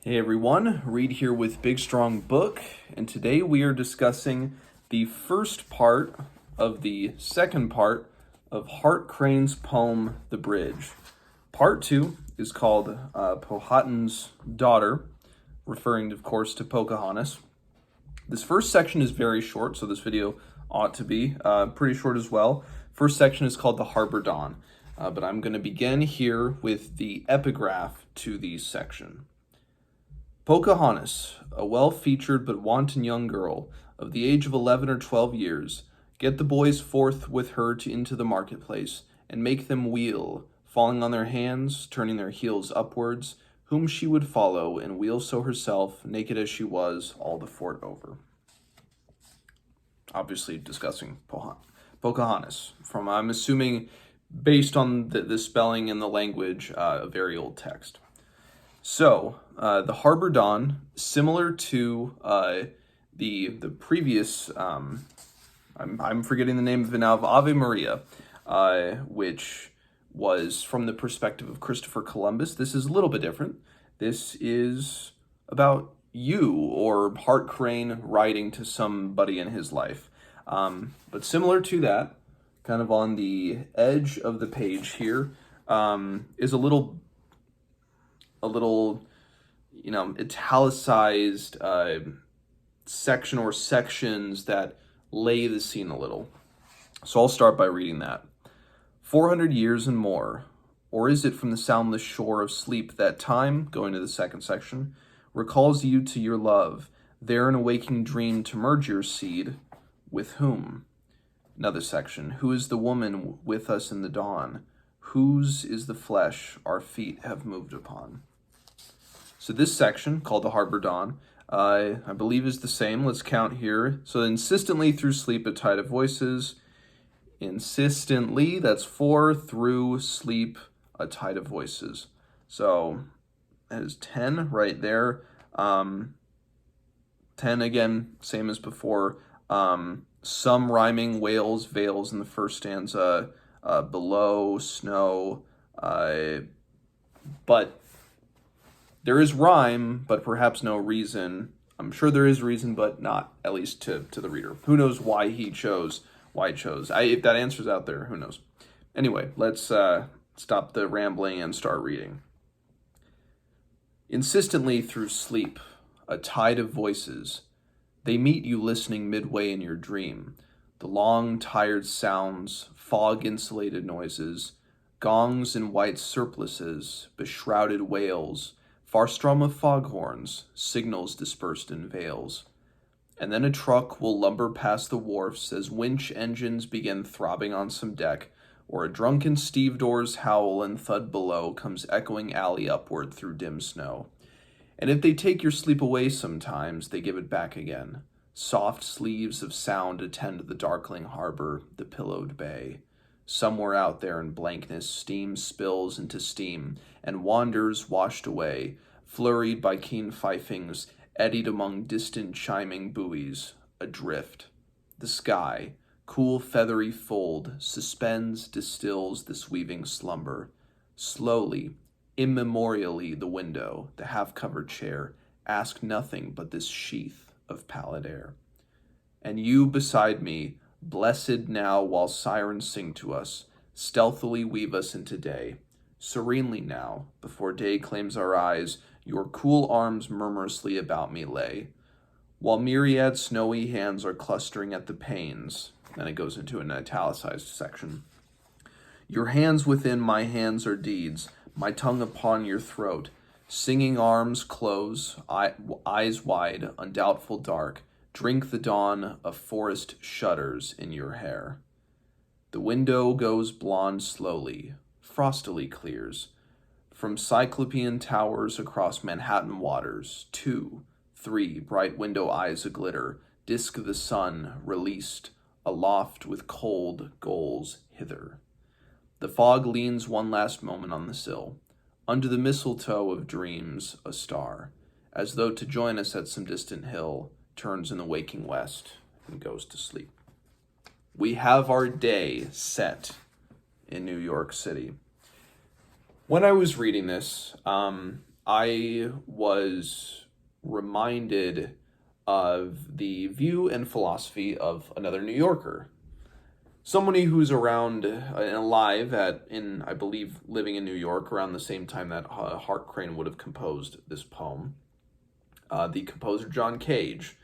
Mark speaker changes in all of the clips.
Speaker 1: Hey everyone, Reed here with Big Strong Book, and today we are discussing the first part of the second part of Hart Crane's poem, The Bridge. Part 2 is called Powhatan'S Daughter, referring, of course, to Pocahontas. This first section is very short, so this video ought to be pretty short as well. First section is called The Harbor Dawn, but I'm going to begin here with the epigraph to the section. Pocahontas, a well-featured but wanton young girl of the age of 11 or 12 years, get the boys forth with her into the marketplace, and make them wheel, falling on their hands, turning their heels upwards, whom she would follow, and wheel so herself, naked as she was, all the fort over. Obviously discussing Pocahontas, from, I'm assuming, based on the spelling and the language, a very old text. So, the Harbor Dawn, similar to the previous, I'm forgetting the name of it now, of Ave Maria, which was from the perspective of Christopher Columbus. This is a little bit different. This is about you or Hart Crane writing to somebody in his life. But similar to that, kind of on the edge of the page here, is a little, italicized section or sections that lay the scene a little. So I'll start by reading that. 400 years and more, or is it from the soundless shore of sleep that time, going to the second section, recalls you to your love, there in a waking dream to merge your seed, with whom? Another section, who is the woman with us in the dawn? Whose is the flesh our feet have moved upon? So this section, called the Harbor Dawn, I believe is the same. Let's count here. So insistently through sleep a tide of voices. Insistently, that's 4, through sleep a tide of voices. So that is 10 right there. 10 again, same as before. Some rhyming wails, veils in the first stanza, below, snow, but there is rhyme, but perhaps no reason. I'm sure there is reason, but not, at least to the reader. Who knows why he chose. If that answer's out there, who knows? Anyway, let's stop the rambling and start reading. Insistently through sleep, a tide of voices. They meet you listening midway in your dream. The long, tired sounds, fog-insulated noises, gongs in white surplices, beshrouded wails, far strum of foghorns, signals dispersed in veils. And then a truck will lumber past the wharfs as winch engines begin throbbing on some deck, or a drunken stevedore's howl and thud below comes echoing alley upward through dim snow. And if they take your sleep away sometimes, they give it back again. Soft sleeves of sound attend the darkling harbor, the pillowed bay. Somewhere out there in blankness, steam spills into steam, and wanders washed away, flurried by keen fifings, eddied among distant chiming buoys, adrift. The sky, cool feathery fold, suspends, distills this weaving slumber. Slowly, immemorially the window, the half-covered chair, ask nothing but this sheath of pallid air. And you beside me, blessed now while sirens sing to us, stealthily weave us into day. Serenely now, before day claims our eyes, your cool arms murmurously about me lay. While myriad snowy hands are clustering at the panes, then it goes into an italicized section. Your hands within my hands are deeds, my tongue upon your throat. Singing arms close, eyes wide, undoubtful dark, drink the dawn of forest shudders in your hair. The window goes blonde slowly, frostily clears. From cyclopean towers across Manhattan waters, 2, 3 bright window eyes aglitter, disk the sun, released, aloft with cold goals hither. The fog leans one last moment on the sill. Under the mistletoe of dreams, a star, as though to join us at some distant hill, turns in the waking west and goes to sleep. We have our day set in New York City. When I was reading this, I was reminded of the view and philosophy of another New Yorker, somebody who's around and alive I believe, living in New York around the same time that Hart Crane would have composed this poem. The composer John Cage.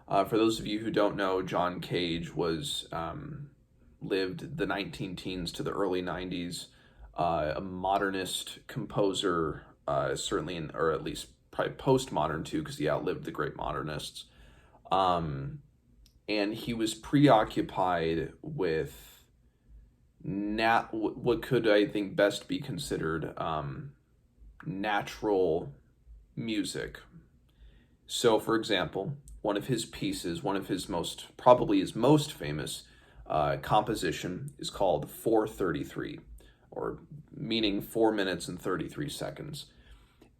Speaker 1: For those of you who don't know, John Cage was lived the 19 teens to the early 90s, a modernist composer, certainly, or at least probably postmodern too, because he outlived the great modernists. And he was preoccupied with what could, I think, best be considered natural music. So, for example, one of his pieces, probably his most famous composition, is called 4:33, or meaning 4 minutes and 33 seconds.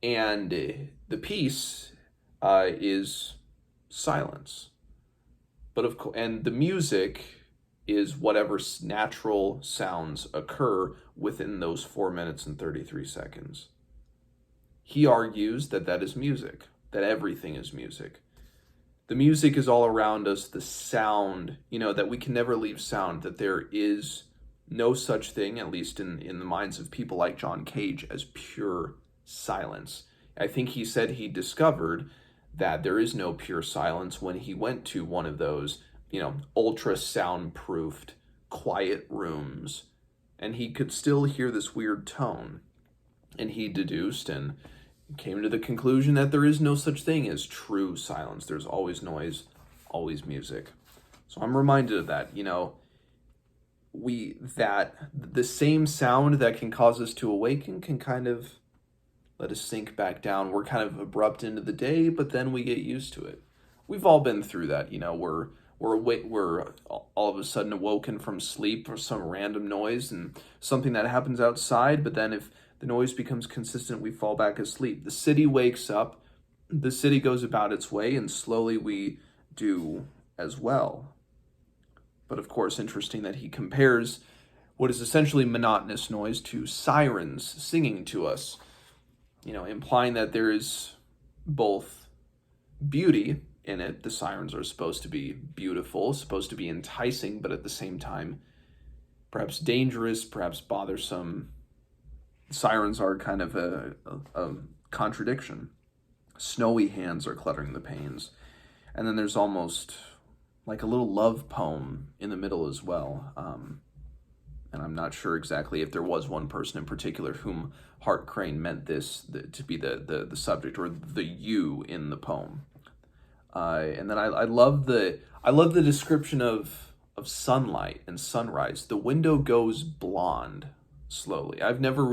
Speaker 1: And the piece is silence. And the music is whatever natural sounds occur within those 4 minutes and 33 seconds. He argues that that is music, that everything is music. The music is all around us, the sound, that we can never leave sound, that there is no such thing, at least in the minds of people like John Cage, as pure silence. I think he said he discovered that there is no pure silence when he went to one of those, ultra soundproofed, quiet rooms, and he could still hear this weird tone. And he deduced and came to the conclusion that there is no such thing as true silence. There's always noise, always music. So I'm reminded of that, that the same sound that can cause us to awaken can kind of let us sink back down. We're kind of abrupt into the day, but then we get used to it. We've all been through that, we're all of a sudden awoken from sleep or some random noise and something that happens outside, but then if the noise becomes consistent, we fall back asleep. The city wakes up, the city goes about its way, and slowly we do as well. But of course, interesting that he compares what is essentially monotonous noise to sirens singing to us, implying that there is both beauty in it. The sirens are supposed to be beautiful, supposed to be enticing, but at the same time, perhaps dangerous, perhaps bothersome. Sirens are kind of a contradiction. Snowy hands are cluttering the panes. And then there's almost like a little love poem in the middle as well. And I'm not sure exactly if there was one person in particular whom Hart Crane meant to be the subject or the you in the poem. And then I love the description of sunlight and sunrise. The window goes blonde slowly. I've never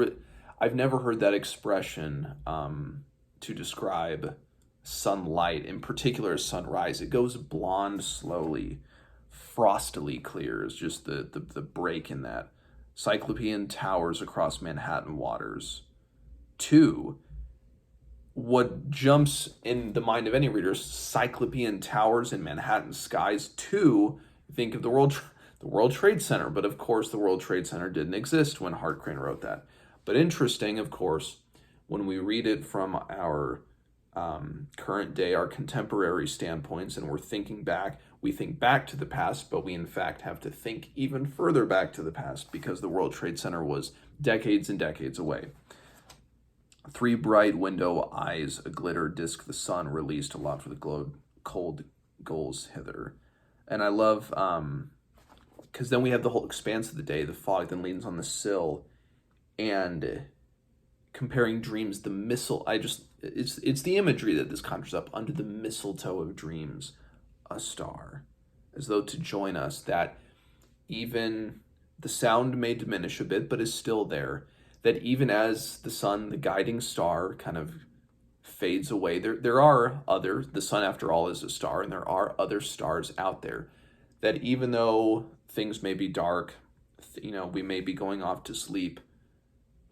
Speaker 1: heard that expression to describe sunlight, in particular sunrise. It goes blonde slowly, frostily clear is just the break in that. Cyclopean towers across Manhattan waters. 2, what jumps in the mind of any reader, Cyclopean towers in Manhattan skies. 2, think of the World Trade Center, but of course the World Trade Center didn't exist when Hart Crane wrote that. But interesting, of course, when we read it from our current day, our contemporary standpoints, and we think back to the past, but we in fact have to think even further back to the past because the World Trade Center was decades and decades away. 3 bright window eyes, a glitter disk the sun released aloft for the cold gulls hither. And I love, because then we have the whole expanse of the day, the fog then leans on the sill, and comparing dreams, the it's the imagery that this conjures up. Under the mistletoe of dreams, a star, as though to join us, that even the sound may diminish a bit, but is still there. That even as the sun, the guiding star, kind of fades away, there are the sun after all is a star, and there are other stars out there. That even though things may be dark, we may be going off to sleep,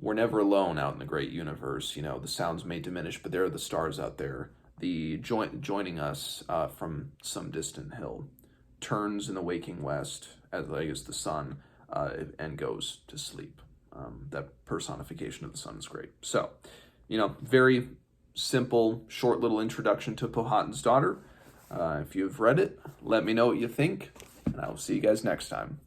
Speaker 1: we're never alone out in the great universe. The sounds may diminish, but there are the stars out there, joining us from some distant hill. Turns in the waking west as the sun and goes to sleep. That personification of the sun is great. So, very simple, short little introduction to Powhatan's Daughter. If you've read it, let me know what you think, and I will see you guys next time.